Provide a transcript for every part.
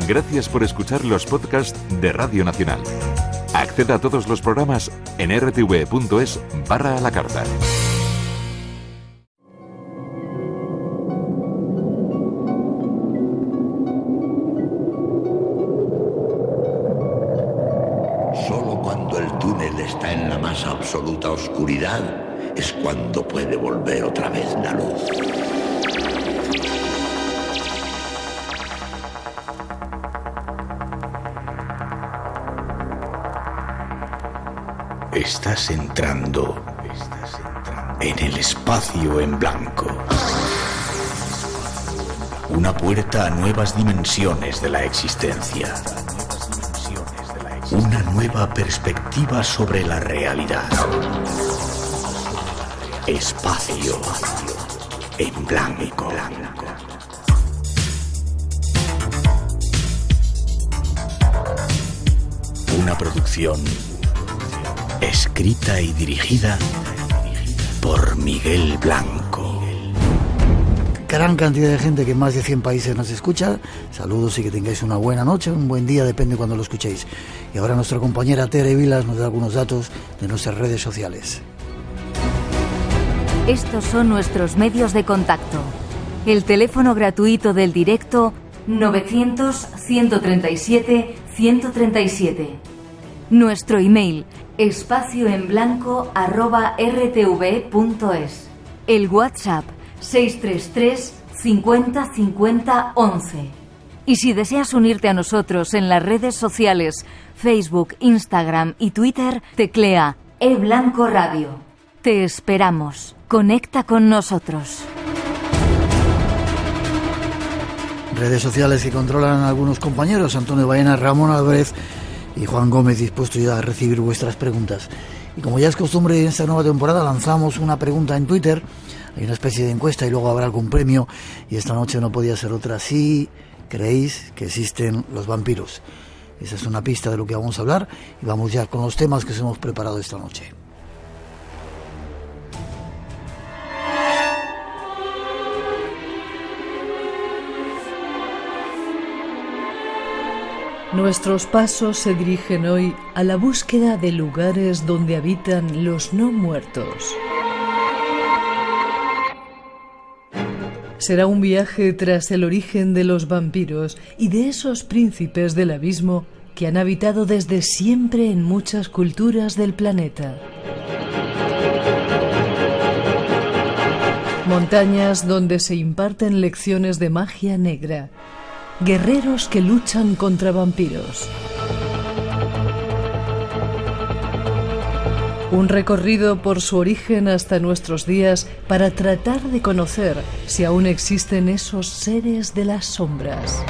Gracias por escuchar los podcasts de Radio Nacional. Acceda a todos los programas en rtv.es/a la carta. Solo cuando el túnel está en la más absoluta oscuridad es cuando puede volver otra vez la luz. Estás entrando en el espacio en blanco. Una puerta a nuevas dimensiones de la existencia. Una nueva perspectiva sobre la realidad. Espacio en blanco. Una producción escrita y dirigida por Miguel Blanco. Gran cantidad de gente que en más de 100 países nos escucha. Saludos y que tengáis una buena noche, un buen día, depende cuando lo escuchéis. Y ahora nuestra compañera Tere Vilas nos da algunos datos de nuestras redes sociales. Estos son nuestros medios de contacto. El teléfono gratuito del directo 900-137-137. Nuestro email espacioenblanco@rtv.es. El WhatsApp 633 50 50 11. Y si deseas unirte a nosotros en las redes sociales Facebook, Instagram y Twitter, teclea eBlanco Radio. Te esperamos. Conecta con nosotros. Redes sociales que controlan algunos compañeros, Antonio Baena, Ramón Álvarez y Juan Gómez, dispuestos ya a recibir vuestras preguntas. Y como ya es costumbre en esta nueva temporada, lanzamos una pregunta en Twitter. Hay una especie de encuesta y luego habrá algún premio. Y esta noche no podía ser otra. Si creéis que existen los vampiros. Esa es una pista de lo que vamos a hablar. Y vamos ya con los temas que os hemos preparado esta noche. Nuestros pasos se dirigen hoy a la búsqueda de lugares donde habitan los no muertos. Será un viaje tras el origen de los vampiros y de esos príncipes del abismo que han habitado desde siempre en muchas culturas del planeta. Montañas donde se imparten lecciones de magia negra. Guerreros que luchan contra vampiros. Un recorrido por su origen hasta nuestros días para tratar de conocer si aún existen esos seres de las sombras.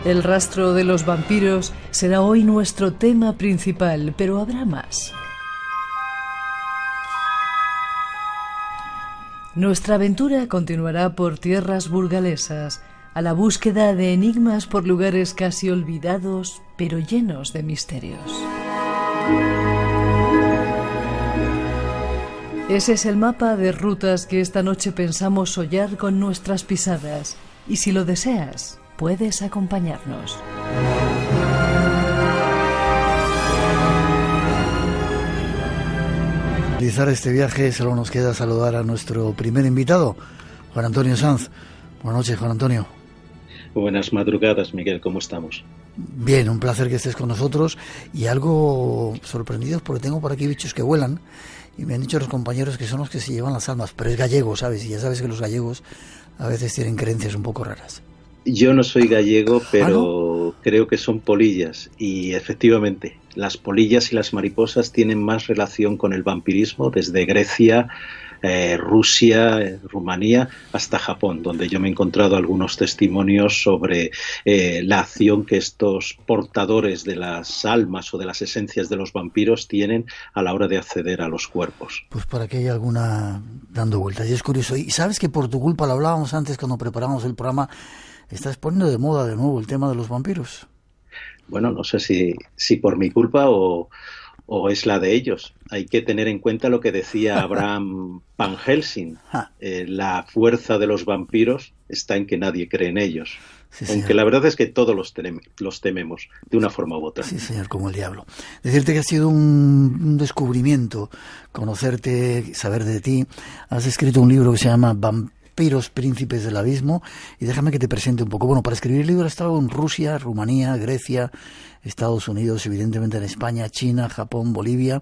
El rastro de los vampiros será hoy nuestro tema principal, pero habrá más. Nuestra aventura continuará por tierras burgalesas, a la búsqueda de enigmas por lugares casi olvidados, pero llenos de misterios. Ese es el mapa de rutas que esta noche pensamos hollar con nuestras pisadas, y si lo deseas, puedes acompañarnos. Realizar este viaje, solo nos queda saludar a nuestro primer invitado, Juan Antonio Sanz. Buenas noches, Juan Antonio. Buenas madrugadas, Miguel, ¿cómo estamos? Bien, un placer que estés con nosotros y algo sorprendidos porque tengo por aquí bichos que vuelan y me han dicho los compañeros que son los que se llevan las almas, pero es gallego, ¿sabes? Y ya sabes que los gallegos a veces tienen creencias un poco raras. Yo no soy gallego, pero creo que son polillas y efectivamente las polillas y las mariposas tienen más relación con el vampirismo desde Grecia, Rusia, Rumanía hasta Japón, donde yo me he encontrado algunos testimonios sobre la acción que estos portadores de las almas o de las esencias de los vampiros tienen a la hora de acceder a los cuerpos. Pues para que haya alguna dando vueltas, y es curioso. Y sabes que por tu culpa, lo hablábamos antes cuando preparamos el programa, estás poniendo de moda de nuevo el tema de los vampiros. Bueno, no sé si por mi culpa o o es la de ellos. Hay que tener en cuenta lo que decía Abraham Van Helsing. La fuerza de los vampiros está en que nadie cree en ellos. Sí, aunque la verdad es que todos los tememos de una forma u otra. Sí, señor, como el diablo. Decirte que ha sido un descubrimiento conocerte, saber de ti. Has escrito un libro que se llama Vampiros, Príncipes del Abismo, y déjame que te presente un poco. Bueno, para escribir el libro he estado en Rusia, Rumanía, Grecia, Estados Unidos, evidentemente en España, China, Japón, Bolivia,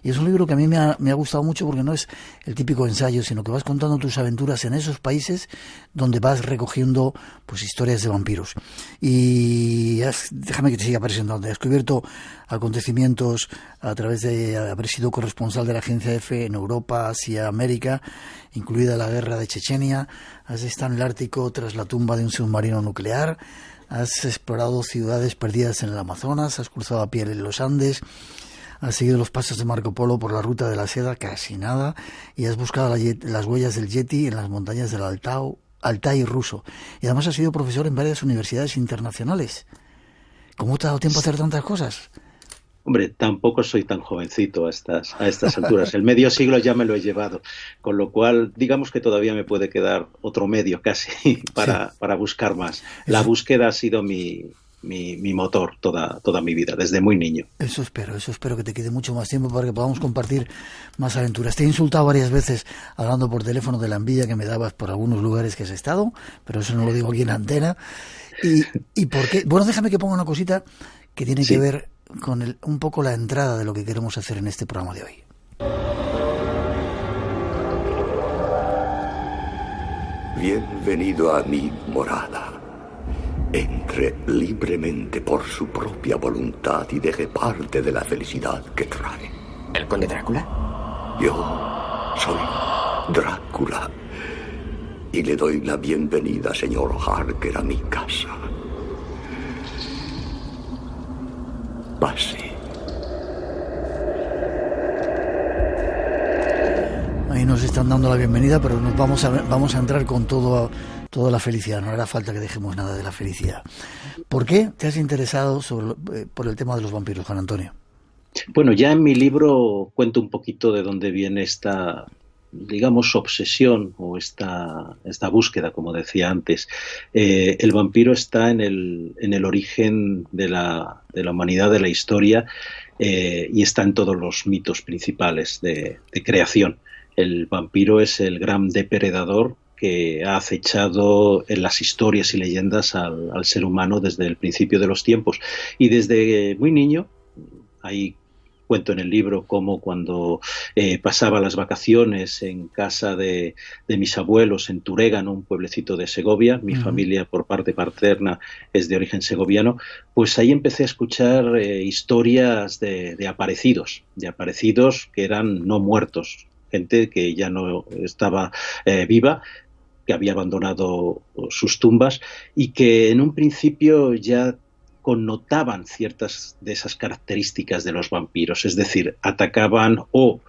y es un libro que a mí me ha gustado mucho porque no es el típico ensayo, sino que vas contando tus aventuras en esos países donde vas recogiendo pues historias de vampiros. Y déjame que te siga presentando. He descubierto acontecimientos a través de haber sido corresponsal de la agencia EFE en Europa, Asia, América, incluida la guerra de Chechenia. Has estado en el Ártico tras la tumba de un submarino nuclear. Has explorado ciudades perdidas en el Amazonas, has cruzado a pie en los Andes, has seguido los pasos de Marco Polo por la ruta de la seda, casi nada, y has buscado las huellas del Yeti en las montañas del Altai ruso. Y además has sido profesor en varias universidades internacionales. ¿Cómo te ha dado tiempo a hacer tantas cosas? Hombre, tampoco soy tan jovencito a estas alturas. El medio siglo ya me lo he llevado, con lo cual digamos que todavía me puede quedar otro medio casi para buscar más. La búsqueda ha sido mi motor toda mi vida, desde muy niño. Eso espero que te quede mucho más tiempo para que podamos compartir más aventuras. Te he insultado varias veces hablando por teléfono de la envidia que me dabas por algunos lugares que has estado, pero eso no lo digo aquí en antena. ¿Y por qué? Bueno, déjame que ponga una cosita que tiene que ver con un poco la entrada de lo que queremos hacer en este programa de hoy. Bienvenido a mi morada. Entre libremente por su propia voluntad y deje parte de la felicidad que trae. ¿El conde Drácula? Yo soy Drácula y le doy la bienvenida, señor Harker, a mi casa. Pase. Ahí nos están dando la bienvenida, pero nos vamos a entrar con toda la felicidad. No hará falta que dejemos nada de la felicidad. ¿Por qué te has interesado por el tema de los vampiros, Juan Antonio? Bueno, ya en mi libro cuento un poquito de dónde viene esta, digamos, obsesión o esta búsqueda, como decía antes. El vampiro está en el origen de la humanidad, de la historia, y está en todos los mitos principales de creación. El vampiro es el gran depredador que ha acechado en las historias y leyendas al ser humano desde el principio de los tiempos. Y desde muy niño, ahí cuento en el libro cómo cuando pasaba las vacaciones en casa de mis abuelos en Turégano, un pueblecito de Segovia, mi familia por parte paterna es de origen segoviano, pues ahí empecé a escuchar historias de aparecidos que eran no muertos, gente que ya no estaba viva, que había abandonado sus tumbas y que en un principio ya connotaban ciertas de esas características de los vampiros, es decir, atacaban o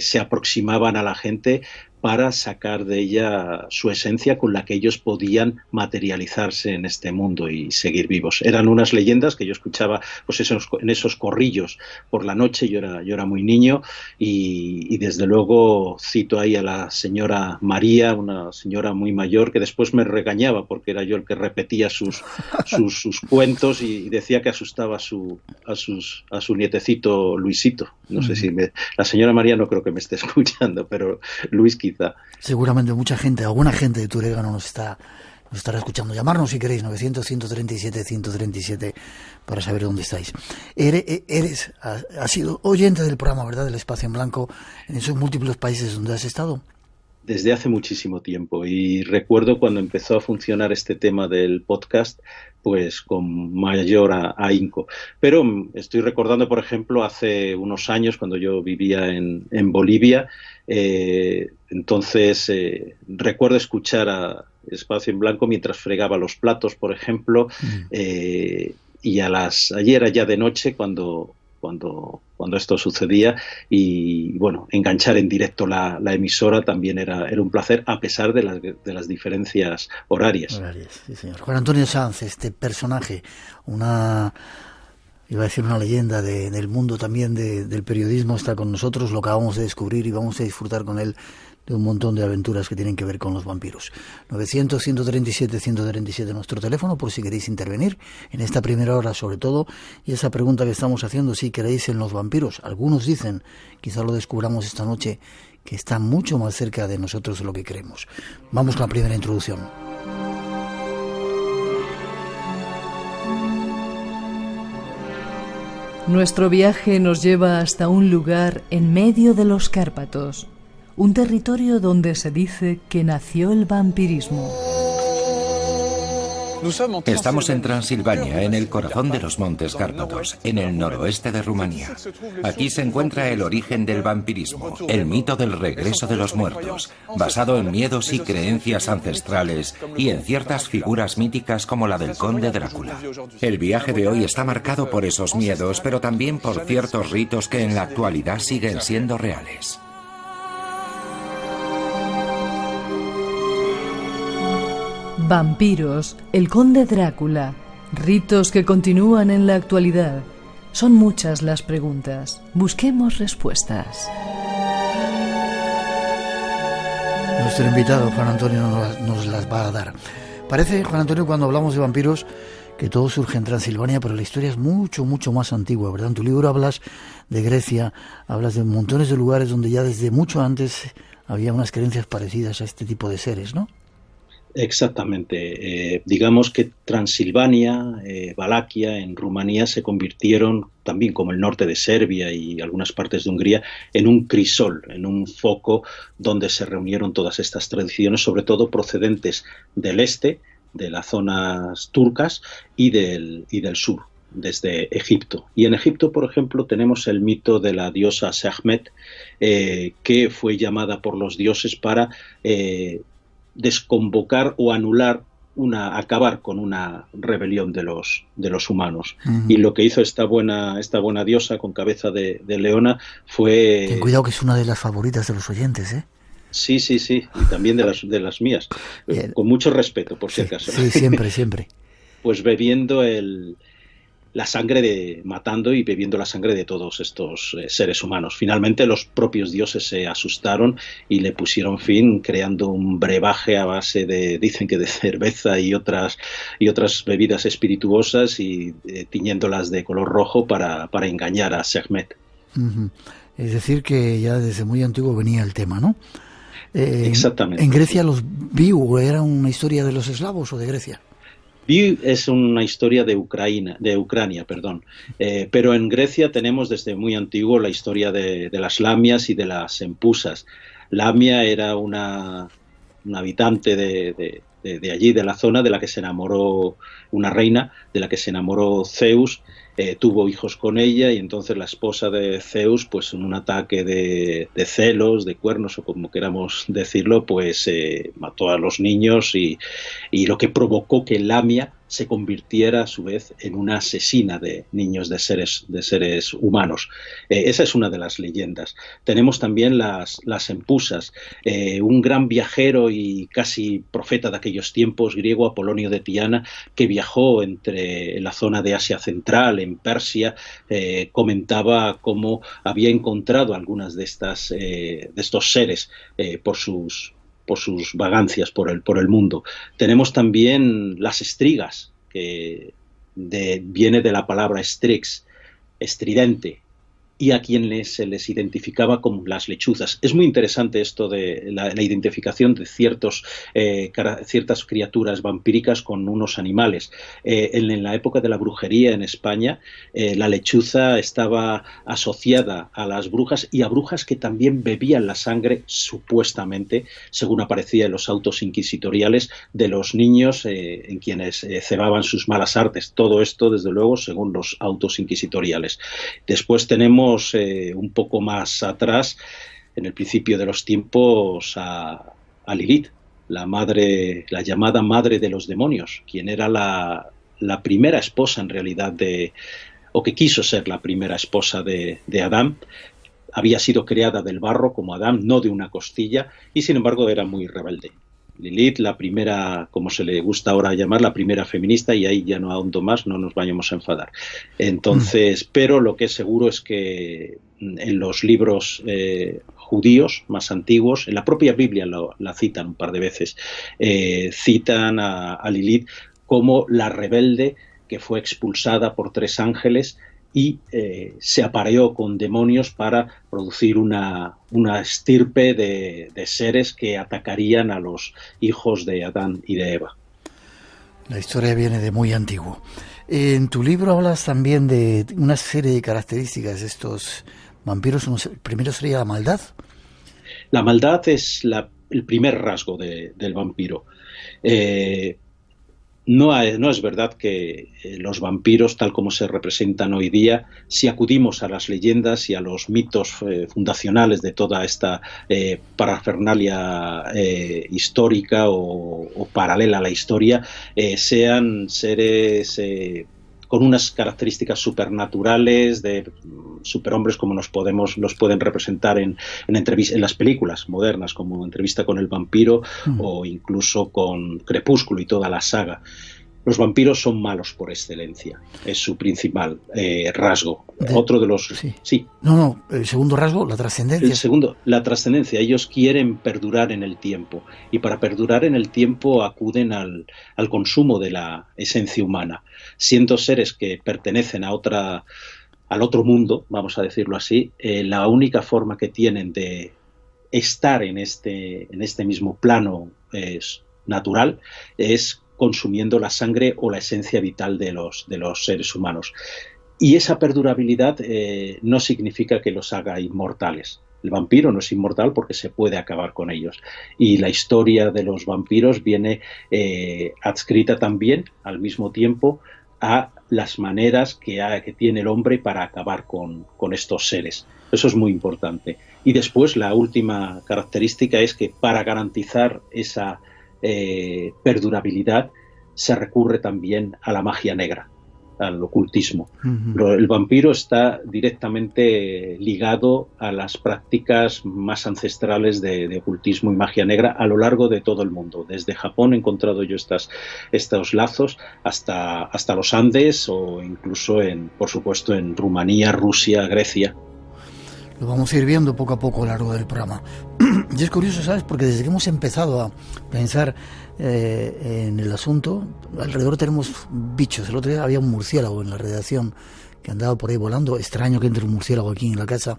se aproximaban a la gente para sacar de ella su esencia con la que ellos podían materializarse en este mundo y seguir vivos. Eran unas leyendas que yo escuchaba pues en esos corrillos por la noche. Yo era muy niño y desde luego cito ahí a la señora María, una señora muy mayor que después me regañaba porque era yo el que repetía sus cuentos y decía que asustaba a su nietecito Luisito. No sé si la señora María no creo que me esté escuchando, pero Luis quizá. Seguramente alguna gente de Turégano nos estará escuchando. Llamarnos si queréis, 900-137-137 para saber dónde estáis. Has sido oyente del programa, ¿verdad?, del Espacio en Blanco, en esos múltiples países donde has estado. Desde hace muchísimo tiempo, y recuerdo cuando empezó a funcionar este tema del podcast, pues con mayor ahínco. Pero estoy recordando, por ejemplo, hace unos años cuando yo vivía en Bolivia, entonces recuerdo escuchar a Espacio en Blanco mientras fregaba los platos, por ejemplo, y ayer era ya de noche cuando esto sucedía, y bueno, enganchar en directo la emisora también era un placer, a pesar de las diferencias horarias. Sí, señor. Juan Antonio Sanz, este personaje, una iba a decir una leyenda del mundo también del periodismo, está con nosotros, lo acabamos de descubrir y vamos a disfrutar con él de un montón de aventuras que tienen que ver con los vampiros. 900-137-137 nuestro teléfono por si queréis intervenir en esta primera hora sobre todo, y esa pregunta que estamos haciendo, si creéis en los vampiros. Algunos dicen, quizá lo descubramos esta noche, que está mucho más cerca de nosotros de lo que creemos. Vamos con la primera introducción. Nuestro viaje nos lleva hasta un lugar en medio de los Cárpatos, un territorio donde se dice que nació el vampirismo. Estamos en Transilvania, en el corazón de los Montes Cárpatos, en el noroeste de Rumanía. Aquí se encuentra el origen del vampirismo, el mito del regreso de los muertos, basado en miedos y creencias ancestrales y en ciertas figuras míticas como la del conde Drácula. El viaje de hoy está marcado por esos miedos, pero también por ciertos ritos que en la actualidad siguen siendo reales. Vampiros, el conde Drácula, ritos que continúan en la actualidad. Son muchas las preguntas. Busquemos respuestas. Nuestro invitado, Juan Antonio, nos las va a dar. Parece, Juan Antonio, cuando hablamos de vampiros, que todo surge en Transilvania, pero la historia es mucho, mucho más antigua, ¿verdad? En tu libro hablas de Grecia, hablas de montones de lugares donde ya desde mucho antes había unas creencias parecidas a este tipo de seres, ¿no? Exactamente. Digamos que Transilvania, Valaquia, en Rumanía se convirtieron, también como el norte de Serbia y algunas partes de Hungría, en un crisol, en un foco donde se reunieron todas estas tradiciones, sobre todo procedentes del este, de las zonas turcas y del sur, desde Egipto. Y en Egipto, por ejemplo, tenemos el mito de la diosa Sekhmet, que fue llamada por los dioses para desconvocar o anular acabar con una rebelión de los humanos. Uh-huh. Y lo que hizo esta buena diosa con cabeza de leona fue... Ten cuidado, que es una de las favoritas de los oyentes, ¿eh? Sí, y también de las mías. Con mucho respeto, por si acaso. Sí, siempre. Pues bebiendo la sangre matando y bebiendo la sangre de todos estos seres humanos. Finalmente los propios dioses se asustaron y le pusieron fin, creando un brebaje a base dicen que de cerveza y otras bebidas espirituosas, y tiñéndolas de color rojo para engañar a Sekhmet. Uh-huh. Es decir, que ya desde muy antiguo venía el tema, ¿no? Exactamente. ¿En Grecia los Viu era una historia de los eslavos o de Grecia? Es una historia de Ucrania, pero en Grecia tenemos desde muy antiguo la historia de las lamias y de las empusas. Lamia era una habitante de allí, de la zona, de la que se enamoró una reina, de la que se enamoró Zeus, tuvo hijos con ella, y entonces la esposa de Zeus, pues en un ataque de celos, de cuernos o como queramos decirlo, pues mató a los niños, y lo que provocó que Lamia se convirtiera a su vez en una asesina de niños, de seres humanos. Esa es una de las leyendas. Tenemos también las empusas. Un gran viajero y casi profeta de aquellos tiempos, griego, Apolonio de Tiana, que viajó en la zona de Asia Central, en Persia, comentaba cómo había encontrado algunas de estos seres por sus vagancias por el mundo. Tenemos también las estrigas, que viene de la palabra strix, estridente, y a quienes se les identificaba como las lechuzas. Es muy interesante esto de la identificación de ciertas criaturas vampíricas con unos animales. En la época de la brujería en España, la lechuza estaba asociada a las brujas, y a brujas que también bebían la sangre, supuestamente, según aparecía en los autos inquisitoriales, de los niños en quienes cebaban sus malas artes. Todo esto, desde luego, según los autos inquisitoriales. Después tenemos un poco más atrás, en el principio de los tiempos, a Lilith, la llamada madre de los demonios, quien era la primera esposa, en realidad, o que quiso ser la primera esposa de Adán. Había sido creada del barro como Adán, no de una costilla, y sin embargo era muy rebelde. Lilith, la primera, como se le gusta ahora llamar, la primera feminista, y ahí ya no ahondo más, no nos vayamos a enfadar. Entonces, pero lo que es seguro es que en los libros judíos más antiguos, en la propia Biblia la citan un par de veces, citan a Lilith como la rebelde que fue expulsada por 3 ángeles y se apareó con demonios para producir una estirpe de seres que atacarían a los hijos de Adán y de Eva. La historia viene de muy antiguo. En tu libro hablas también de una serie de características de estos vampiros. El primero sería la maldad. La maldad es el primer rasgo del vampiro. No es verdad que los vampiros, tal como se representan hoy día, si acudimos a las leyendas y a los mitos fundacionales de toda esta parafernalia histórica o paralela a la historia, sean seres con unas características supernaturales, de superhombres como los pueden representar en las películas modernas, como Entrevista con el vampiro o incluso con Crepúsculo y toda la saga. Los vampiros son malos por excelencia, es su principal rasgo. Otro de los... Sí. No, el segundo rasgo, la trascendencia. El segundo, la trascendencia. Ellos quieren perdurar en el tiempo, y para perdurar en el tiempo acuden al consumo de la esencia humana, siendo seres que pertenecen al otro mundo, vamos a decirlo así. La única forma que tienen de estar en este mismo plano natural es consumiendo la sangre o la esencia vital de los seres humanos. Y esa perdurabilidad no significa que los haga inmortales. El vampiro no es inmortal porque se puede acabar con ellos. Y la historia de los vampiros viene adscrita también, al mismo tiempo, a las maneras que tiene el hombre para acabar con estos seres. Eso es muy importante. Y después, la última característica es que para garantizar esa perdurabilidad se recurre también a la magia negra, al ocultismo. El vampiro está directamente ligado a las prácticas más ancestrales de ocultismo y magia negra a lo largo de todo el mundo. Desde Japón he encontrado yo estos lazos hasta los Andes, o incluso por supuesto en Rumanía, Rusia, Grecia. Lo vamos a ir viendo poco a poco a lo largo del programa. Y es curioso, ¿sabes? Porque desde que hemos empezado a pensar en el asunto, alrededor tenemos bichos. El otro día había un murciélago en la redacción que andaba por ahí volando. Extraño que entre un murciélago aquí en la casa.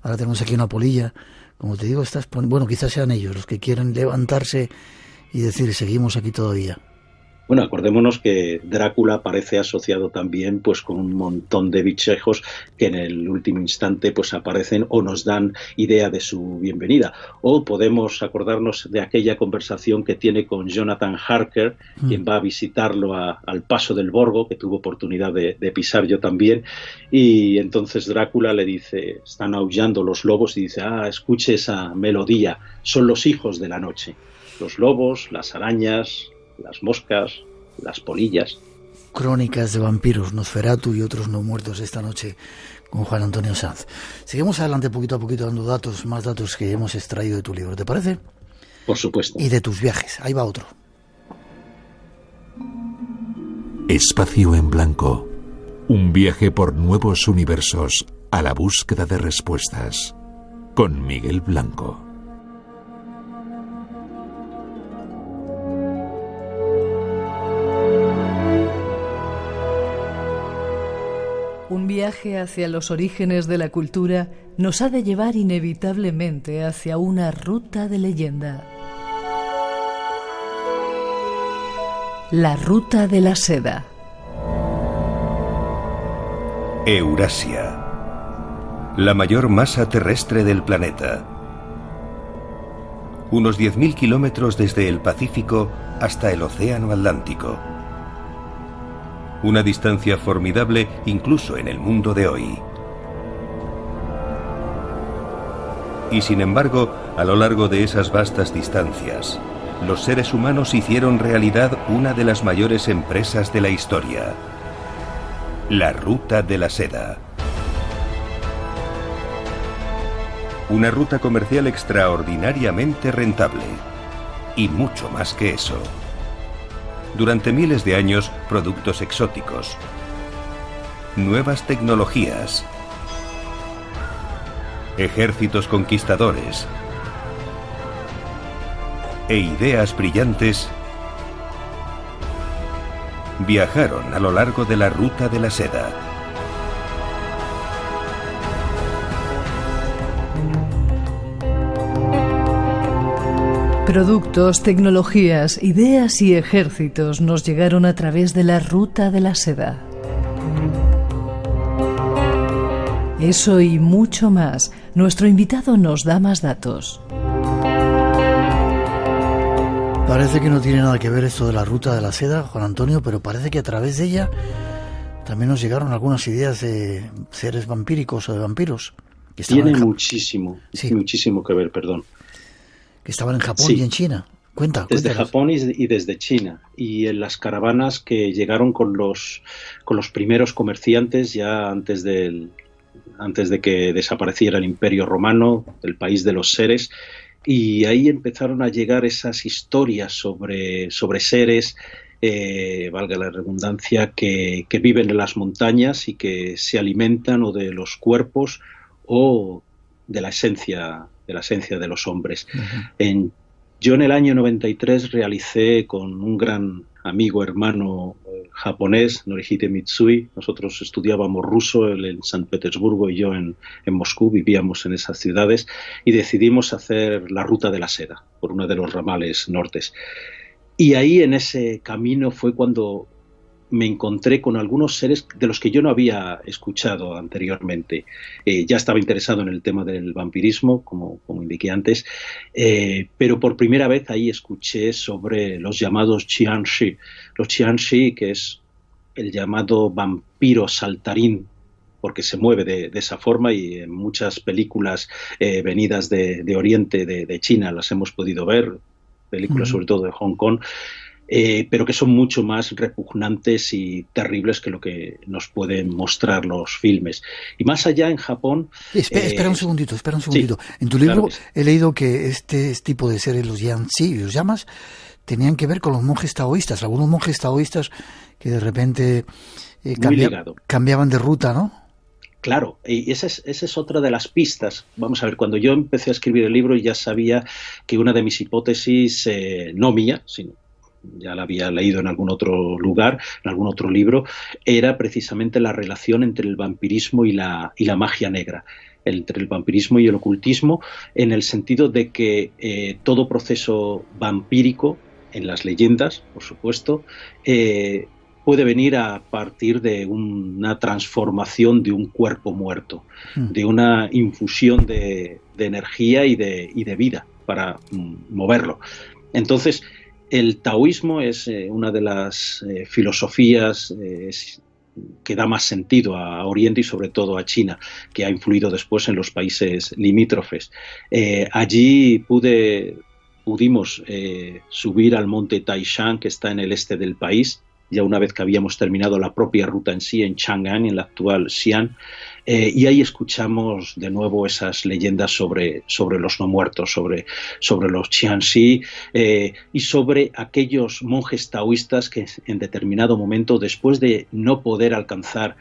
Ahora tenemos aquí una polilla. Como te digo, bueno, quizás sean ellos los que quieren levantarse y decir, seguimos aquí todavía. Bueno, acordémonos que Drácula aparece asociado también pues con un montón de bichejos que en el último instante pues aparecen o nos dan idea de su bienvenida. O podemos acordarnos de aquella conversación que tiene con Jonathan Harker, quien va a visitarlo al Paso del Borgo, que tuvo oportunidad de pisar yo también, y entonces Drácula le dice, están aullando los lobos, y dice, escuche esa melodía, son los hijos de la noche. Los lobos, las arañas, las moscas, las polillas. Crónicas de vampiros, Nosferatu y otros no muertos esta noche con Juan Antonio Sanz. Seguimos adelante poquito a poquito dando más datos que hemos extraído de tu libro, ¿te parece? Por supuesto. Y de tus viajes, ahí va otro. Espacio en blanco. Un viaje por nuevos universos a la búsqueda de respuestas. Con Miguel Blanco. Un viaje hacia los orígenes de la cultura nos ha de llevar inevitablemente hacia una ruta de leyenda. La ruta de la seda. Eurasia, la mayor masa terrestre del planeta. Unos 10.000 kilómetros desde el Pacífico hasta el Océano Atlántico. Una distancia formidable incluso en el mundo de hoy. Y sin embargo, a lo largo de esas vastas distancias, los seres humanos hicieron realidad una de las mayores empresas de la historia: la Ruta de la Seda. Una ruta comercial extraordinariamente rentable. y mucho más que eso. Durante miles de años, productos exóticos, nuevas tecnologías, ejércitos conquistadores e ideas brillantes viajaron a lo largo de la ruta de la seda. Productos, tecnologías, ideas y ejércitos nos llegaron a través de la ruta de la seda. Eso y mucho más. Nuestro invitado nos da más datos. Parece que no tiene nada que ver esto de la ruta de la seda, Juan Antonio, pero parece que a través de ella también nos llegaron algunas ideas de seres vampíricos o de vampiros. Que tiene muchísimo que ver, perdón. Que estaban en Japón y en China. Cuéntanos. Desde Japón y desde China. Y en las caravanas que llegaron con los primeros comerciantes ya antes de que desapareciera el Imperio Romano, el país de los seres. Y ahí empezaron a llegar esas historias sobre seres, valga la redundancia, que viven en las montañas y que se alimentan o de los cuerpos o de la esencia de los hombres. Uh-huh. Yo en el año 93 realicé con un gran amigo, hermano japonés, Norihite Mitsui. Nosotros estudiábamos ruso, él en San Petersburgo y yo en Moscú, vivíamos en esas ciudades y decidimos hacer la ruta de la seda por uno de los ramales nortes. Y ahí en ese camino fue cuando me encontré con algunos seres de los que yo no había escuchado anteriormente. Ya estaba interesado en el tema del vampirismo, como indiqué antes, pero por primera vez ahí escuché sobre los llamados Qianshi. Los Qianshi, que es el llamado vampiro saltarín, porque se mueve de esa forma, y en muchas películas venidas de Oriente, de China, las hemos podido ver, películas sobre todo de Hong Kong, pero que son mucho más repugnantes y terribles que lo que nos pueden mostrar los filmes. Y más allá, en Japón... Espera un segundito. Sí, en tu libro, claro, he leído que este tipo de seres, los Yanxi, los llamas, tenían que ver con los monjes taoístas, algunos monjes taoístas que de repente cambiaban de ruta, ¿no? Claro, y esa es otra de las pistas. Vamos a ver, cuando yo empecé a escribir el libro ya sabía que una de mis hipótesis, no mía, sino ya la había leído en algún otro lugar, en algún otro libro, era precisamente la relación entre el vampirismo y la magia negra, entre el vampirismo y el ocultismo, en el sentido de que todo proceso vampírico, en las leyendas, por supuesto, puede venir a partir de una transformación de un cuerpo muerto, de una infusión de energía y de vida para moverlo. Entonces, el taoísmo es una de las filosofías que da más sentido a Oriente y sobre todo a China, que ha influido después en los países limítrofes. Allí pudimos subir al monte Taishan, que está en el este del país, ya una vez que habíamos terminado la propia ruta en sí, en Chang'an, en la actual Xi'an, y ahí escuchamos de nuevo esas leyendas sobre los no muertos, sobre los Qianxi, y sobre aquellos monjes taoístas que en determinado momento, después de no poder alcanzar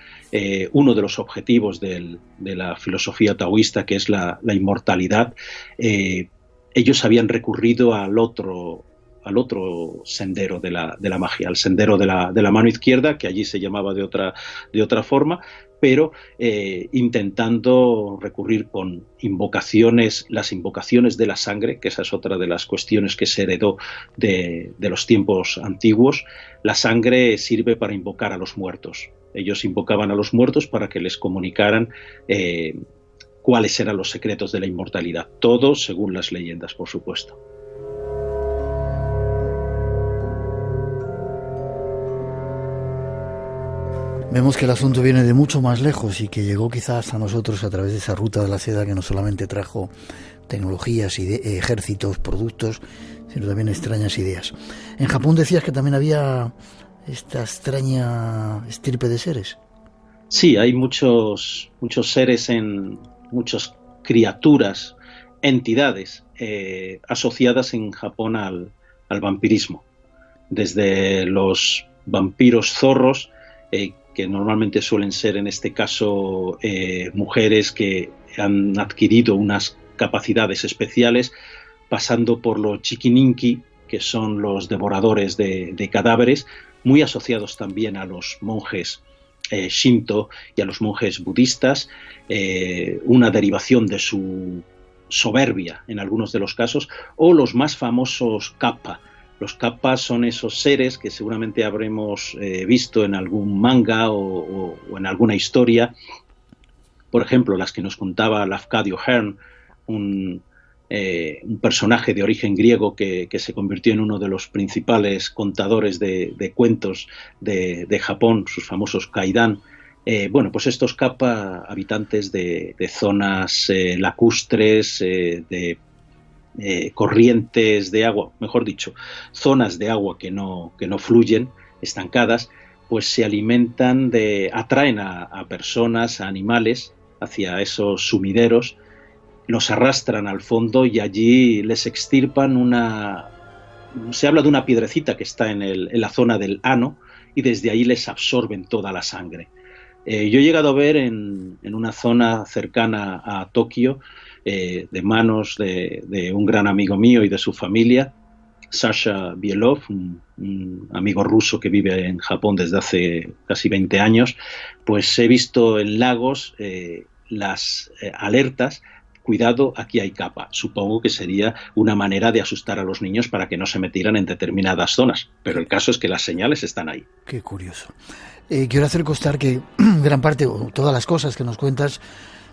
uno de los objetivos de la filosofía taoísta, que es la inmortalidad, ellos habían recurrido al otro sendero de la magia, al sendero de la mano izquierda, que allí se llamaba de otra forma, pero intentando recurrir con las invocaciones de la sangre, que esa es otra de las cuestiones que se heredó de los tiempos antiguos. La sangre sirve para invocar a los muertos. Ellos invocaban a los muertos para que les comunicaran cuáles eran los secretos de la inmortalidad, todo según las leyendas, por supuesto. Vemos que el asunto viene de mucho más lejos y que llegó quizás a nosotros a través de esa ruta de la seda que no solamente trajo tecnologías, ejércitos, productos, sino también extrañas ideas. En Japón decías que también había esta extraña estirpe de seres. Sí, hay muchos seres, muchas criaturas, entidades asociadas en Japón al vampirismo, desde los vampiros zorros, que normalmente suelen ser en este caso mujeres que han adquirido unas capacidades especiales, pasando por los chiquininki, que son los devoradores de cadáveres, muy asociados también a los monjes Shinto y a los monjes budistas, una derivación de su soberbia en algunos de los casos, o los más famosos kappa. Los kappas son esos seres que seguramente habremos visto en algún manga o en alguna historia, por ejemplo las que nos contaba Lafcadio Hearn, un personaje de origen griego que se convirtió en uno de los principales contadores de cuentos de Japón, sus famosos kaidan. Bueno, pues estos kappa, habitantes de zonas lacustres, de corrientes de agua, mejor dicho, zonas de agua que no fluyen, estancadas, pues se alimentan atraen a personas, a animales, hacia esos sumideros, los arrastran al fondo y allí les extirpan se habla de una piedrecita que está en la zona del ano, y desde ahí les absorben toda la sangre. Yo he llegado a ver en una zona cercana a Tokio, de manos de un gran amigo mío y de su familia, Sasha Bielov, un amigo ruso que vive en Japón desde hace casi 20 años, pues he visto en lagos las alertas: cuidado, aquí hay kappa. Supongo que sería una manera de asustar a los niños para que no se metieran en determinadas zonas, pero el caso es que las señales están ahí. Qué curioso. Quiero hacer constar que gran parte, o todas las cosas que nos cuentas,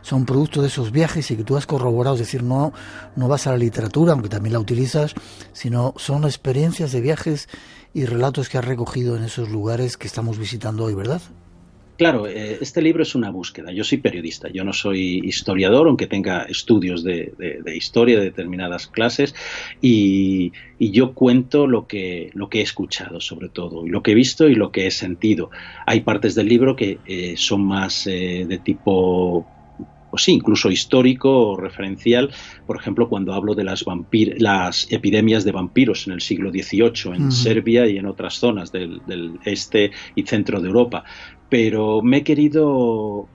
son producto de esos viajes y que tú has corroborado. Es decir, no vas a la literatura, aunque también la utilizas, sino son experiencias de viajes y relatos que has recogido en esos lugares que estamos visitando hoy, ¿verdad? Claro, este libro es una búsqueda. Yo soy periodista, yo no soy historiador, aunque tenga estudios de historia de determinadas clases, y yo cuento lo que he escuchado, sobre todo, y lo que he visto y lo que he sentido. Hay partes del libro que son más de tipo, pues sí, incluso histórico o referencial. Por ejemplo, cuando hablo de las epidemias de vampiros en el siglo XVIII en Serbia y en otras zonas del este y centro de Europa. Pero he querido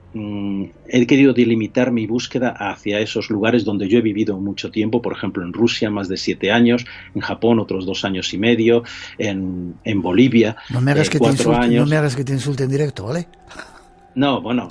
delimitar mi búsqueda hacia esos lugares donde yo he vivido mucho tiempo. Por ejemplo, en Rusia más de 7 años, en Japón otros 2 años y medio, en Bolivia 4 años. No me hagas que te insulte en directo, ¿vale? No, bueno,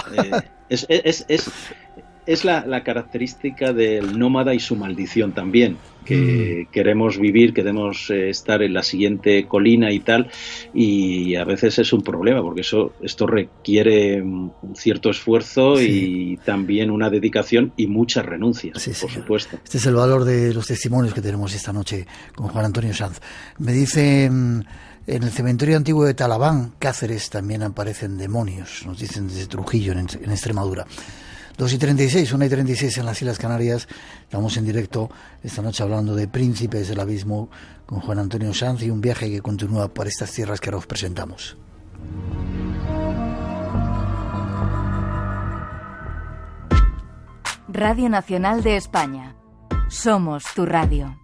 es la característica del nómada y su maldición también, que queremos vivir, queremos estar en la siguiente colina y tal, y a veces es un problema, porque esto requiere un cierto esfuerzo y también una dedicación y muchas renuncias, por supuesto. Este es el valor de los testimonios que tenemos esta noche con Juan Antonio Sanz. Me dice, en el cementerio antiguo de Talabán, Cáceres, también aparecen demonios, nos dicen desde Trujillo, en Extremadura. 2:36, 1:36 en las Islas Canarias. Estamos en directo esta noche hablando de Príncipes del Abismo con Juan Antonio Sanz y un viaje que continúa por estas tierras que ahora os presentamos. Radio Nacional de España. Somos tu radio.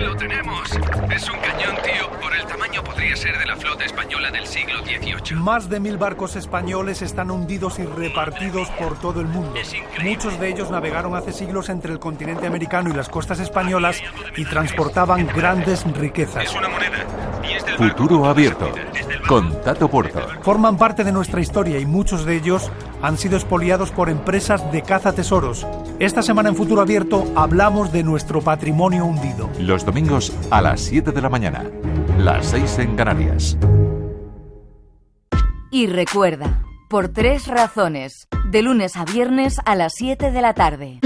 ¡Lo tenemos! Es un cañón, tío. Por el tamaño podría ser de la flota española del siglo XVIII. Más de 1000 barcos españoles están hundidos y repartidos por todo el mundo. Muchos de ellos navegaron hace siglos entre el continente americano y las costas españolas y transportaban grandes riquezas. Es una moneda. Futuro abierto, con Tato Porto. Forman parte de nuestra historia y muchos de ellos han sido expoliados por empresas de cazatesoros. Esta semana en Futuro Abierto hablamos de nuestro patrimonio hundido. Los domingos a las 7 de la mañana, las 6 en Canarias. Y recuerda, por 3 razones, de lunes a viernes a las 7 de la tarde.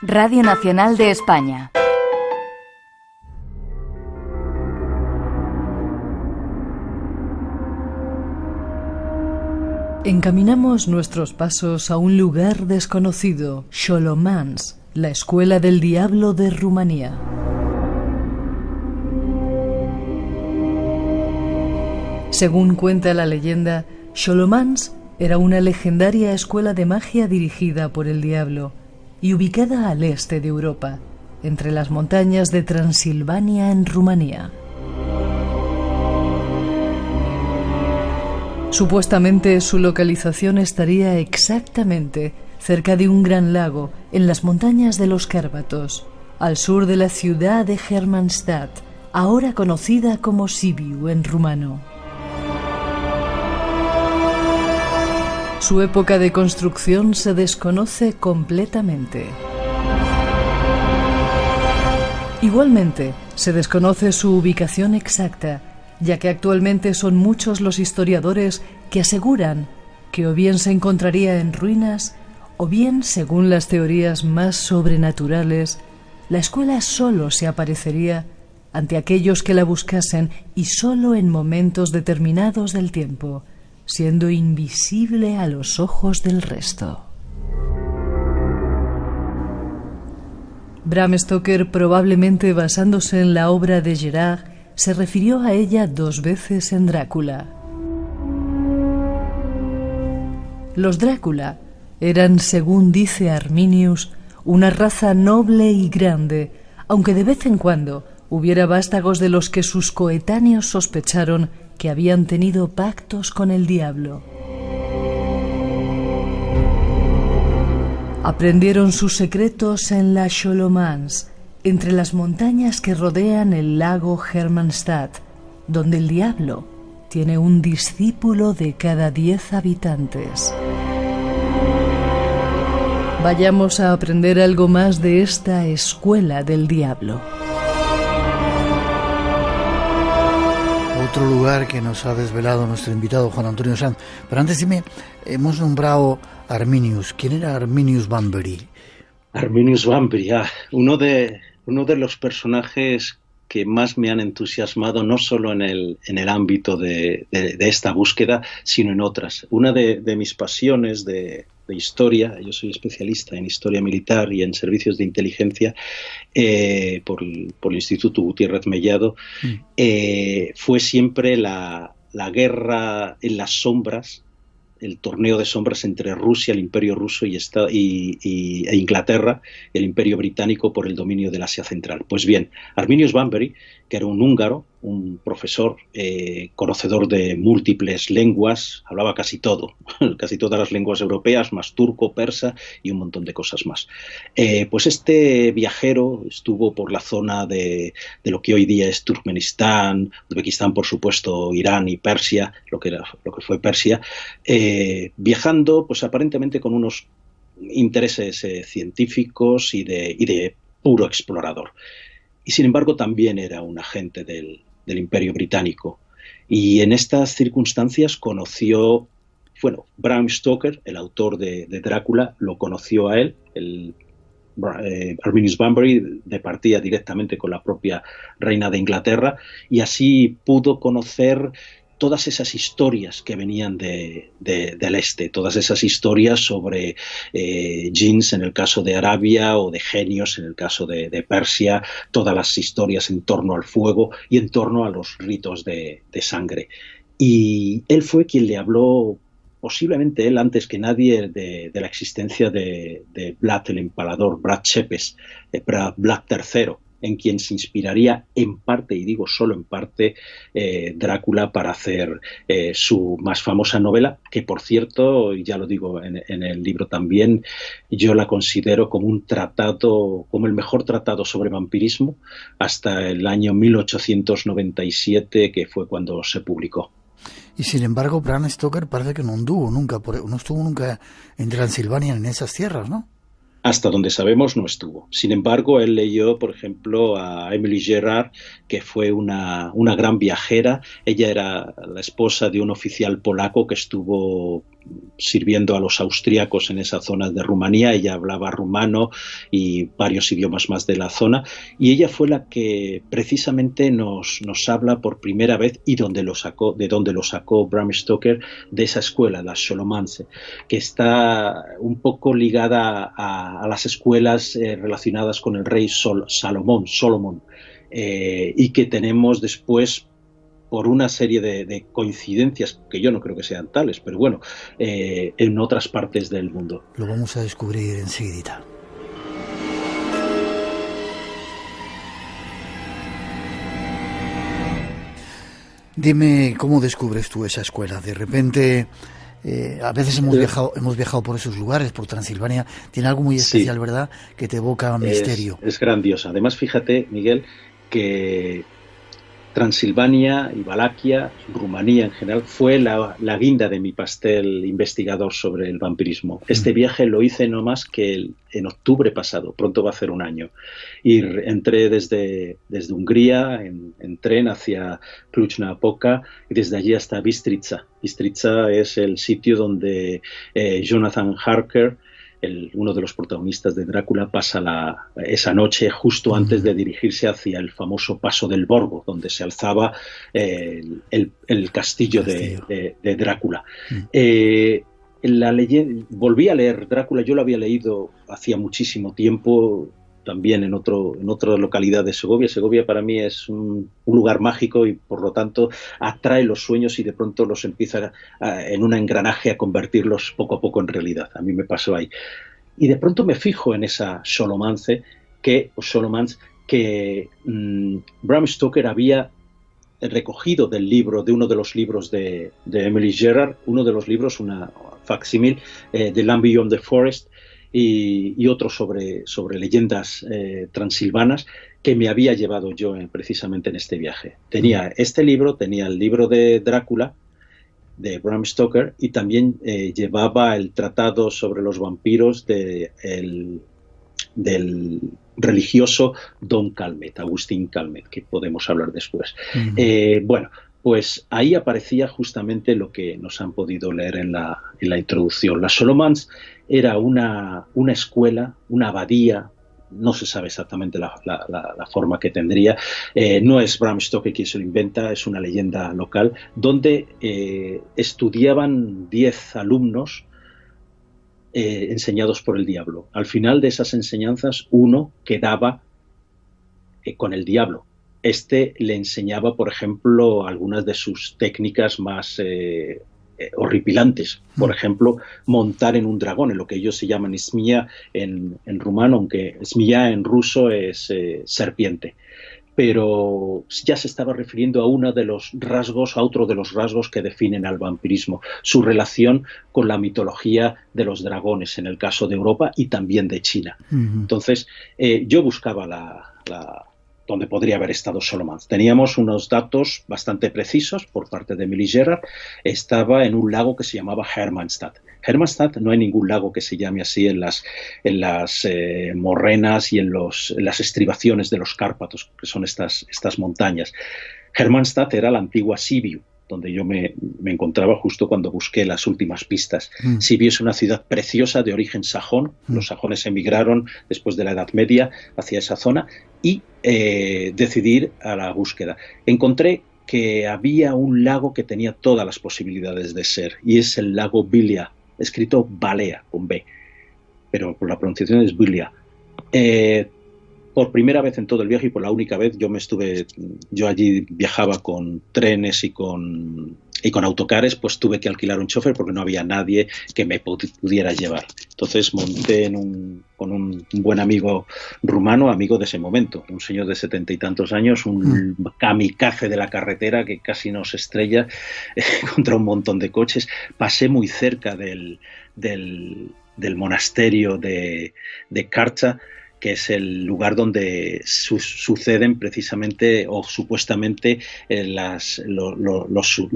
Radio Nacional de España. Encaminamos nuestros pasos a un lugar desconocido, Xolomans, la escuela del diablo de Rumanía. Según cuenta la leyenda, Xolomans era una legendaria escuela de magia dirigida por el diablo y ubicada al este de Europa. entre las montañas de Transilvania en Rumanía. Supuestamente su localización estaría exactamente cerca de un gran lago en las montañas de los Cárpatos, al sur de la ciudad de Hermannstadt, ahora conocida como Sibiu en rumano. Su época de construcción se desconoce completamente. Igualmente, se desconoce su ubicación exacta, ya que actualmente son muchos los historiadores que aseguran que o bien se encontraría en ruinas, o bien, según las teorías más sobrenaturales, la escuela solo se aparecería ante aquellos que la buscasen y solo en momentos determinados del tiempo, siendo invisible a los ojos del resto. Bram Stoker, probablemente basándose en la obra de Gerard, se refirió a ella 2 veces en Drácula. Los Drácula eran, según dice Arminius, una raza noble y grande, aunque de vez en cuando hubiera vástagos de los que sus coetáneos sospecharon que habían tenido pactos con el diablo. Aprendieron sus secretos en la Scholomance, entre las montañas que rodean el lago Hermannstadt, donde el diablo tiene un discípulo de cada 10 habitantes. Vayamos a aprender algo más de esta escuela del diablo. Otro lugar que nos ha desvelado nuestro invitado Juan Antonio Sanz. Pero antes dime, hemos nombrado a Arminius. ¿Quién era Arminius Bunbury? Arminius Bunbury, uno de los personajes que más me han entusiasmado, no solo en el ámbito de esta búsqueda, sino en otras. Una de mis pasiones de historia, yo soy especialista en historia militar y en servicios de inteligencia por el Instituto Gutiérrez Mellado, fue siempre la guerra en las sombras, el torneo de sombras entre Rusia, el Imperio Ruso e Inglaterra, el Imperio Británico, por el dominio del Asia Central. Pues bien, Arminius Bunbury, que era un húngaro, un profesor conocedor de múltiples lenguas, hablaba casi todo, casi todas las lenguas europeas, más turco, persa y un montón de cosas más. Pues este viajero estuvo por la zona de lo que hoy día es Turkmenistán, Uzbekistán, por supuesto, Irán y Persia, lo que fue Persia, viajando pues aparentemente con unos intereses científicos y de puro explorador. Y sin embargo también era un agente del Imperio Británico. Y en estas circunstancias conoció, Bram Stoker, el autor de Drácula, lo conoció a él, Arminius Bunbury, de partida directamente con la propia reina de Inglaterra, y así pudo conocer todas esas historias que venían del este, todas esas historias sobre jinns en el caso de Arabia o de genios en el caso de Persia, todas las historias en torno al fuego y en torno a los ritos de sangre. Y él fue quien le habló, posiblemente él antes que nadie, de la existencia de Vlad el Empalador, Vlad Tepes, Vlad III, en quien se inspiraría en parte, y digo solo en parte, Drácula para hacer su más famosa novela, que por cierto, y ya lo digo en el libro también, yo la considero como un tratado, como el mejor tratado sobre vampirismo hasta el año 1897, que fue cuando se publicó. Y sin embargo, Bram Stoker parece que no estuvo nunca en Transilvania, en esas tierras, ¿no? Hasta donde sabemos no estuvo. Sin embargo, él leyó, por ejemplo, a Emily Gerard, que fue una gran viajera. Ella era la esposa de un oficial polaco que estuvo sirviendo a los austríacos en esa zona de Rumanía. Ella hablaba rumano y varios idiomas más de la zona, y ella fue la que precisamente nos habla por primera vez de dónde lo sacó Bram Stoker, de esa escuela, la Scholomance, que está un poco ligada a las escuelas relacionadas con el rey Salomón, y que tenemos después, por una serie de coincidencias que yo no creo que sean tales, pero bueno, en otras partes del mundo. Lo vamos a descubrir enseguida. Dime, ¿cómo descubres tú esa escuela? De repente, a veces hemos viajado por esos lugares, por Transilvania. Tiene algo muy especial, sí, ¿verdad?, que te evoca misterio. Es grandiosa. Además, fíjate, Miguel, que Transilvania y Valaquia, Rumanía en general, fue la guinda de mi pastel investigador sobre el vampirismo. Este viaje lo hice no más que en octubre pasado, pronto va a hacer un año. Y entré desde Hungría en tren hacia Cluj-Napoca y desde allí hasta Bistrica. Bistrica es el sitio donde Jonathan Harker, uno de los protagonistas de Drácula, pasa esa noche justo antes de dirigirse hacia el famoso Paso del Borgo, donde se alzaba el castillo de Drácula. Volví a leer Drácula, yo lo había leído hacía muchísimo tiempo, también en otra localidad de Segovia. Segovia para mí es un lugar mágico y por lo tanto atrae los sueños y de pronto los empieza en un engranaje a convertirlos poco a poco en realidad. A mí me pasó ahí. Y de pronto me fijo en esa Solomance que Bram Stoker había recogido del libro, de uno de los libros de Emily Gerard, uno de los libros, una facsímil, The Land Beyond the Forest, y otro sobre leyendas transilvanas que me había llevado yo precisamente en este viaje. Tenía este libro, tenía el libro de Drácula de Bram Stoker y también llevaba el tratado sobre los vampiros del religioso Don Calmet, Agustín Calmet, que podemos hablar después. Bueno, pues ahí aparecía justamente lo que nos han podido leer en la introducción. La Solomance era una escuela, una abadía, no se sabe exactamente la forma que tendría, no es Bram Stoker quien se lo inventa, es una leyenda local, donde estudiaban 10 alumnos enseñados por el diablo. Al final de esas enseñanzas, uno quedaba con el diablo. Este le enseñaba, por ejemplo, algunas de sus técnicas más horripilantes. Por ejemplo, montar en un dragón, en lo que ellos se llaman smia en rumano, aunque smia en ruso es serpiente. Pero ya se estaba refiriendo a otro de los rasgos que definen al vampirismo, su relación con la mitología de los dragones, en el caso de Europa y también de China. Entonces, yo buscaba donde podría haber estado Solomance. Teníamos unos datos bastante precisos por parte de Emily Gerard. Estaba en un lago que se llamaba Hermannstadt. Hermannstadt, no hay ningún lago que se llame así en las morrenas y en las estribaciones de los Cárpatos, que son estas montañas. Hermannstadt era la antigua Sibiu, donde yo me encontraba justo cuando busqué las últimas pistas. Sibiu es una ciudad preciosa de origen sajón. Los sajones emigraron después de la Edad Media hacia esa zona y decidí ir a la búsqueda. Encontré que había un lago que tenía todas las posibilidades de ser, y es el lago Bilia, escrito Balea, con B, pero por la pronunciación es Bilia. Por primera vez en todo el viaje y por la única vez, yo allí viajaba con trenes y con autocares, pues tuve que alquilar un chofer porque no había nadie que me pudiera llevar. Entonces monté con un buen amigo rumano, amigo de ese momento, un señor de 70 y tantos años, un kamikaze de la carretera que casi nos estrella contra un montón de coches. Pasé muy cerca del monasterio de Karcha, que es el lugar donde suceden precisamente o supuestamente los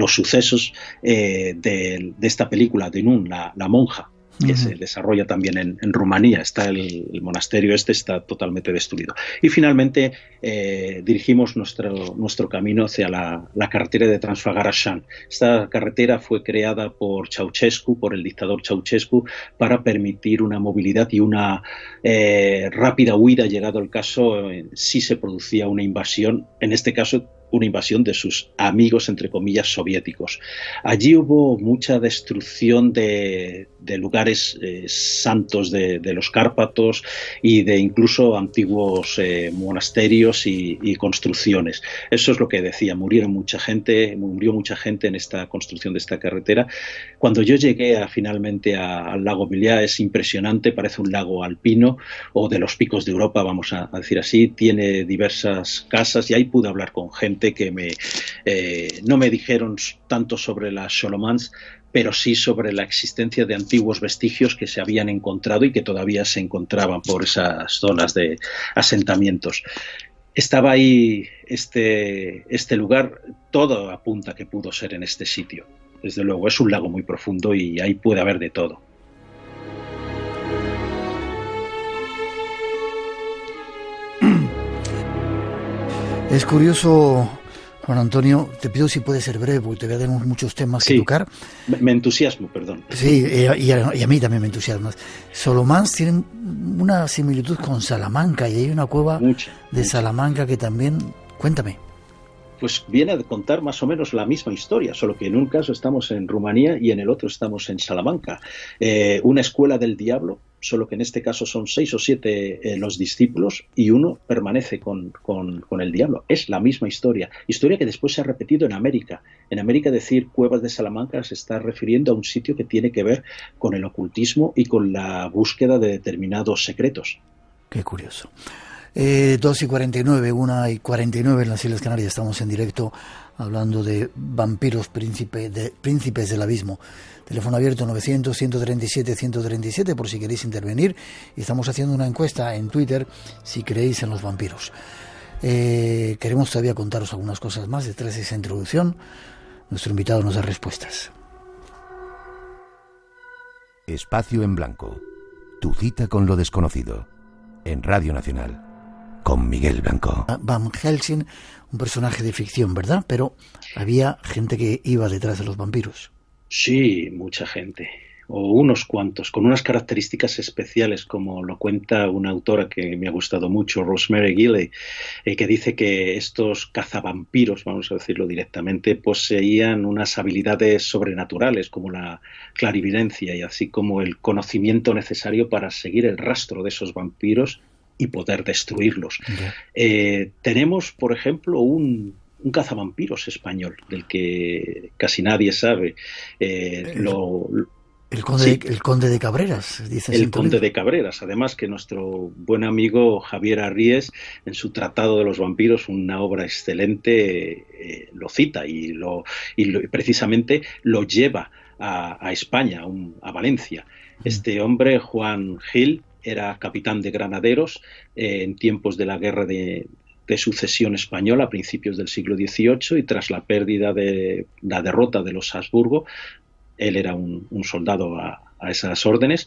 sucesos de esta película, de Nun, la monja, que se desarrolla también en Rumanía. Está el monasterio está totalmente destruido. Y finalmente dirigimos nuestro camino hacia la carretera de Transfagara-Shan. Esta carretera fue creada por el dictador Ceausescu, para permitir una movilidad y una rápida huida, llegado el caso, si se producía una invasión, en este caso una invasión de sus amigos, entre comillas, soviéticos. Allí hubo mucha destrucción de lugares santos de los Cárpatos y de incluso antiguos monasterios y construcciones. Eso es lo que decía, murió mucha gente en esta construcción de esta carretera. Cuando yo llegué finalmente al lago Bilia, es impresionante, parece un lago alpino o de los picos de Europa, vamos a decir así. Tiene diversas casas y ahí pude hablar con gente que No me dijeron tanto sobre las Xolomans, pero sí sobre la existencia de antiguos vestigios que se habían encontrado y que todavía se encontraban por esas zonas de asentamientos. Estaba ahí este lugar, todo apunta que pudo ser en este sitio. Desde luego, es un lago muy profundo y ahí puede haber de todo. Es curioso, Juan Antonio, te pido si puede ser breve, porque todavía tenemos muchos temas que tocar. Me entusiasmo, perdón. Sí, y a mí también me entusiasmas. Xolomans tienen una similitud con Salamanca, y hay una cueva de Salamanca que también... Cuéntame. Pues viene a contar más o menos la misma historia, solo que en un caso estamos en Rumanía y en el otro estamos en Salamanca. Una escuela del diablo, solo que en este caso son 6 o 7 los discípulos y uno permanece con el diablo. Es la misma historia que después se ha repetido en América. En América decir cuevas de Salamanca se está refiriendo a un sitio que tiene que ver con el ocultismo y con la búsqueda de determinados secretos. Qué curioso. 2:49, 1:49 en las Islas Canarias. Estamos en directo hablando de vampiros, príncipes del abismo. Teléfono abierto 900-137-137 por si queréis intervenir. Y estamos haciendo una encuesta en Twitter si creéis en los vampiros. Queremos todavía contaros algunas cosas más detrás de esa introducción. Nuestro invitado nos da respuestas. Espacio en Blanco. Tu cita con lo desconocido. En Radio Nacional. Con Miguel Blanco. Van Helsing, un personaje de ficción, ¿verdad? Pero había gente que iba detrás de los vampiros. Sí, mucha gente. O unos cuantos, con unas características especiales, como lo cuenta una autora que me ha gustado mucho, Rosemary Gilley, que dice que estos cazavampiros, vamos a decirlo directamente, poseían unas habilidades sobrenaturales, como la clarividencia y así como el conocimiento necesario para seguir el rastro de esos vampiros y poder destruirlos. Tenemos, por ejemplo, un cazavampiros español, del que casi nadie sabe. El conde de Cabreras, dice. El conde de Cabreras, además que nuestro buen amigo Javier Arries, en su Tratado de los Vampiros, una obra excelente, lo cita y precisamente lo lleva a España, a Valencia. Este hombre, Juan Gil, era capitán de granaderos en tiempos de la guerra de sucesión española a principios del siglo XVIII, y tras la derrota de los Habsburgo, él era un soldado a esas órdenes,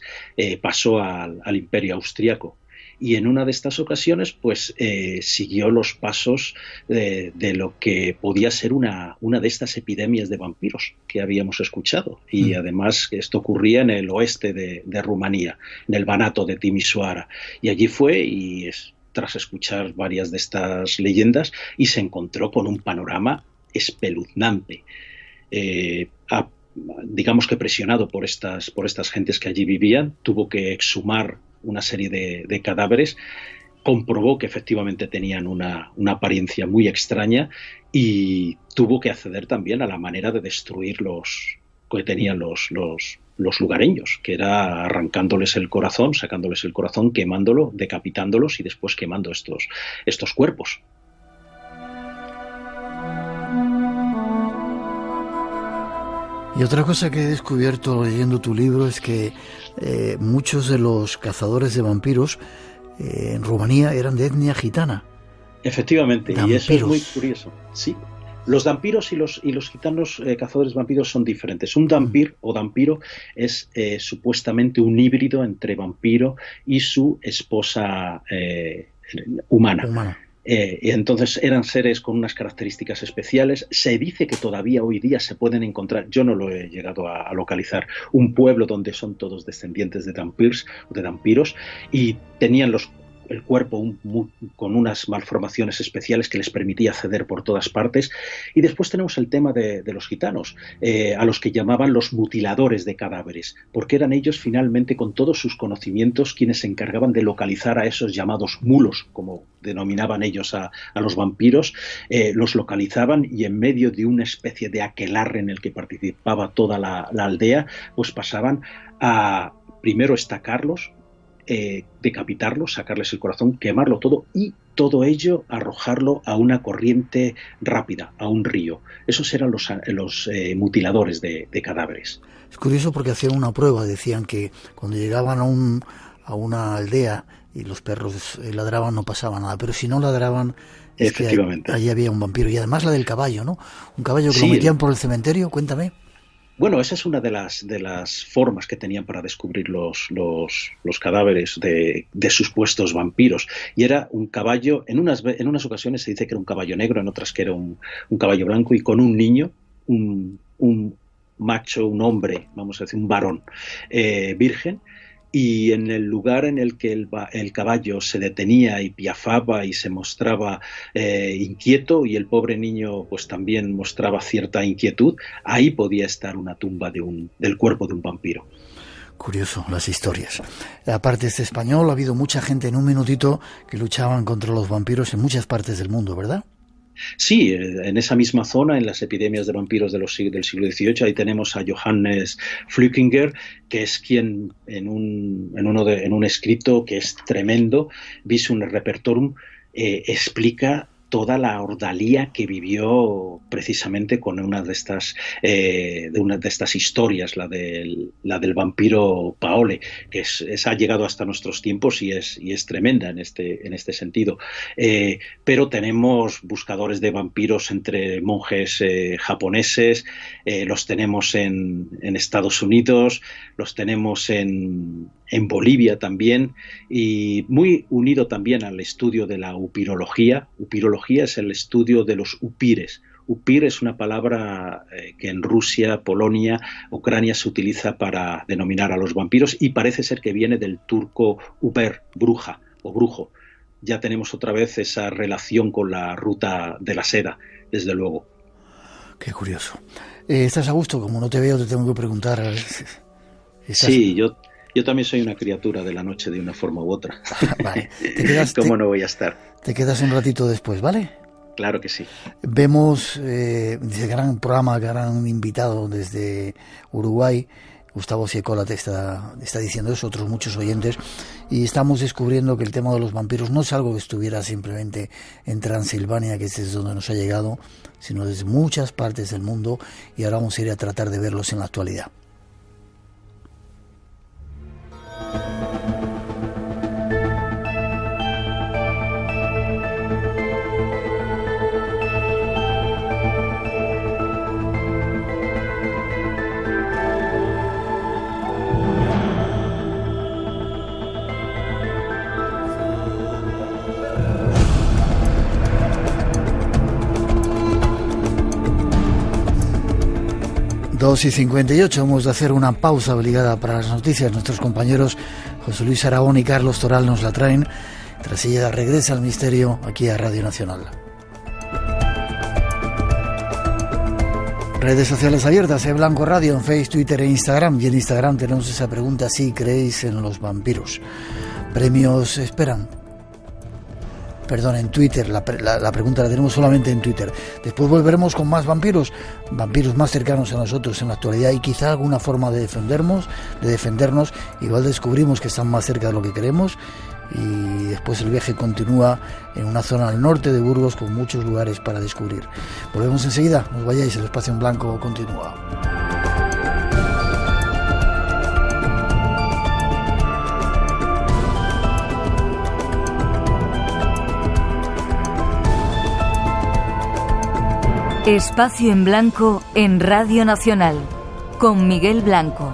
pasó al Imperio Austriaco. Y en una de estas ocasiones, pues siguió los pasos de lo que podía ser una de estas epidemias de vampiros que habíamos escuchado. Y además esto ocurría en el oeste de Rumanía, en el Banato de Timișoara. Y allí fue tras escuchar varias de estas leyendas, y se encontró con un panorama espeluznante. Digamos que presionado por estas gentes que allí vivían, tuvo que exhumar una serie de cadáveres, comprobó que efectivamente tenían una apariencia muy extraña y tuvo que acceder también a la manera de destruir los que tenían los lugareños, que era arrancándoles el corazón, sacándoles el corazón, quemándolo, decapitándolos y después quemando estos cuerpos. Y otra cosa que he descubierto leyendo tu libro es que muchos de los cazadores de vampiros en Rumanía eran de etnia gitana. Efectivamente, Dampiros. Y eso es muy curioso. Sí, los dampiros y los gitanos cazadores de vampiros son diferentes. Un dampir o dampiro es supuestamente un híbrido entre vampiro y su esposa humana. Y entonces eran seres con unas características especiales. Se dice que todavía hoy día se pueden encontrar, yo no lo he llegado a localizar, un pueblo donde son todos descendientes de dampirs o de dampiros, y tenían el cuerpo con unas malformaciones especiales que les permitía acceder por todas partes. Y después tenemos el tema de los gitanos, a los que llamaban los mutiladores de cadáveres, porque eran ellos finalmente, con todos sus conocimientos, quienes se encargaban de localizar a esos llamados mulos, como denominaban ellos a los vampiros. Los localizaban y en medio de una especie de aquelarre en el que participaba toda la aldea, pues pasaban a primero estacarlos, decapitarlos, sacarles el corazón, quemarlo todo y todo ello arrojarlo a una corriente rápida, a un río. Esos eran los mutiladores de cadáveres. Es curioso porque hacían una prueba, decían que cuando llegaban a una aldea y los perros ladraban no pasaba nada, pero si no ladraban es efectivamente, que allí había un vampiro. Y además la del caballo, ¿no? Un caballo que lo metían por el cementerio, cuéntame. Bueno, esa es una de las formas que tenían para descubrir los cadáveres de supuestos vampiros. Y era un caballo, en unas ocasiones se dice que era un caballo negro, en otras que era un caballo blanco, y con un niño, un macho, un hombre, vamos a decir, un varón virgen. Y en el lugar en el que el caballo se detenía y piafaba y se mostraba inquieto, y el pobre niño pues también mostraba cierta inquietud, ahí podía estar una tumba del cuerpo de un vampiro. Curioso, las historias. Aparte de este español, ha habido mucha gente en un minutito que luchaban contra los vampiros en muchas partes del mundo, ¿verdad? Sí, en esa misma zona, en las epidemias de vampiros del siglo XVIII, ahí tenemos a Johannes Flückiger, que es quien en un escrito que es tremendo, Visum Repertorum, explica toda la ordalía que vivió precisamente con una de estas historias, la del vampiro Paole, que ha llegado hasta nuestros tiempos y es tremenda en este sentido. Pero tenemos buscadores de vampiros entre monjes japoneses, los tenemos en Estados Unidos, los tenemos en Bolivia también, y muy unido también al estudio de la upirología. Upirología es el estudio de los upires. Upir es una palabra que en Rusia, Polonia, Ucrania se utiliza para denominar a los vampiros, y parece ser que viene del turco uper, bruja o brujo. Ya tenemos otra vez esa relación con la ruta de la seda, desde luego. Qué curioso. ¿Estás a gusto? Como no te veo, te tengo que preguntar. Sí, yo también soy una criatura de la noche de una forma u otra. Vale. ¿Cómo no voy a estar? Te quedas un ratito después, ¿vale? Claro que sí. Vemos ese gran programa, gran invitado desde Uruguay. Gustavo Ciecola te está diciendo eso, otros muchos oyentes, y estamos descubriendo que el tema de los vampiros no es algo que estuviera simplemente en Transilvania, que es donde nos ha llegado, sino desde muchas partes del mundo, y ahora vamos a ir a tratar de verlos en la actualidad. Y 58, hemos de hacer una pausa obligada para las noticias. Nuestros compañeros José Luis Aragón y Carlos Toral nos la traen. Tras ella regresa el misterio aquí a Radio Nacional. Redes sociales abiertas, Blanco Radio en Facebook, Twitter e Instagram. Y en Instagram tenemos esa pregunta: si creéis en los vampiros. Premios esperan. Perdón, en Twitter, la pregunta la tenemos solamente en Twitter. Después volveremos con más vampiros más cercanos a nosotros en la actualidad, y quizá alguna forma de defendernos. Igual descubrimos que están más cerca de lo que queremos, y después el viaje continúa en una zona al norte de Burgos con muchos lugares para descubrir. Volvemos enseguida, no os vayáis, el espacio en blanco continúa. Espacio en Blanco en Radio Nacional, con Miguel Blanco.